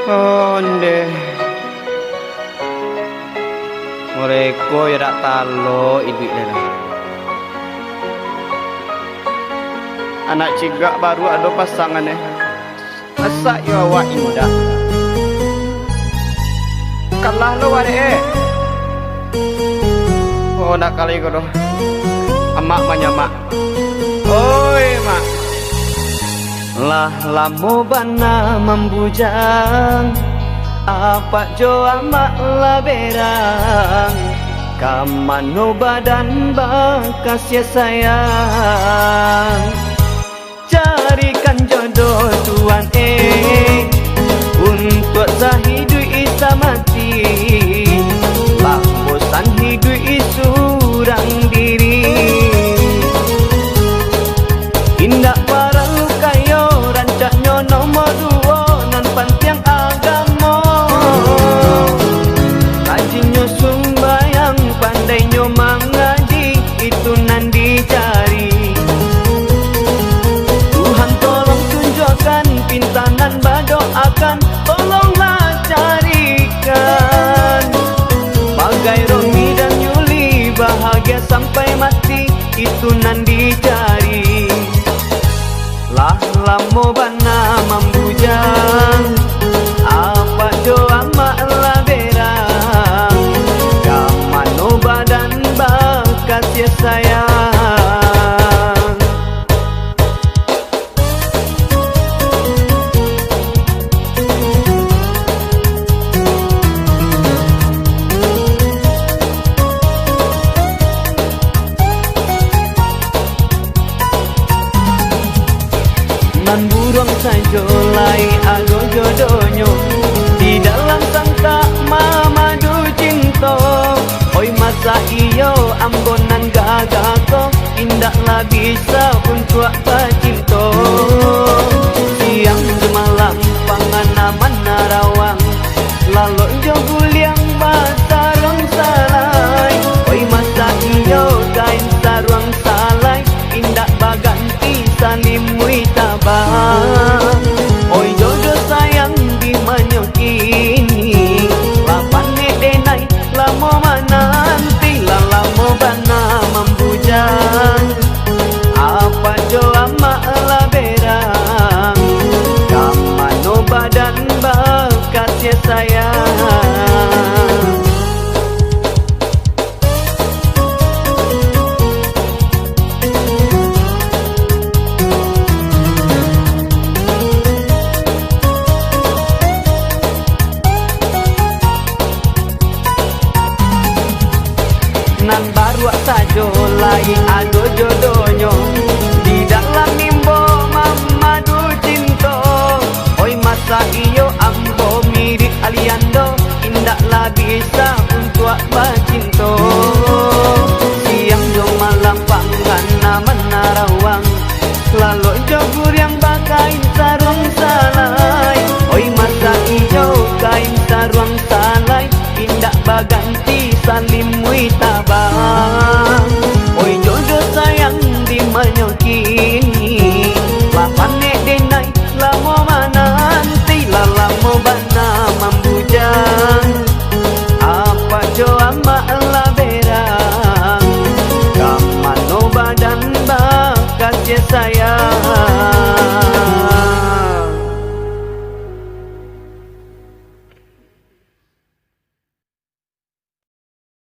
Onde mereka ya tak talo ibu dah. Anak cigak baru ada pasangannya. Masa ya awak indah. Kalah lo wade. Oh nak kali kau doh. Emak menyamak. Oi mak. Lah lamu bana membujang. Apa jo amak lah berang. Kamano badan bakas ya sayang. Carikan jodoh tuan untuk sehidup isa mati. Lah bosan hidup isurang diri. Indak para lukayo rancaknya nomor dua nan pantiang agama. Rajinnya sumbayang pandainya mengaji itu nan dicari. Tuhan tolong tunjukkan pintanan berdoakan tolonglah carikan. Bagai Romi dan Yuli bahagia sampai mati itu nan dicari. Lah lamo bana membujang apa doa maklah berang. Kamano badan bakas ya sayang. Nan burung sajolai ago jodohnya di dalam sangka mamadu cinta. Oi masa iyo ambonan gagako indaklah bisa untuk bercinta.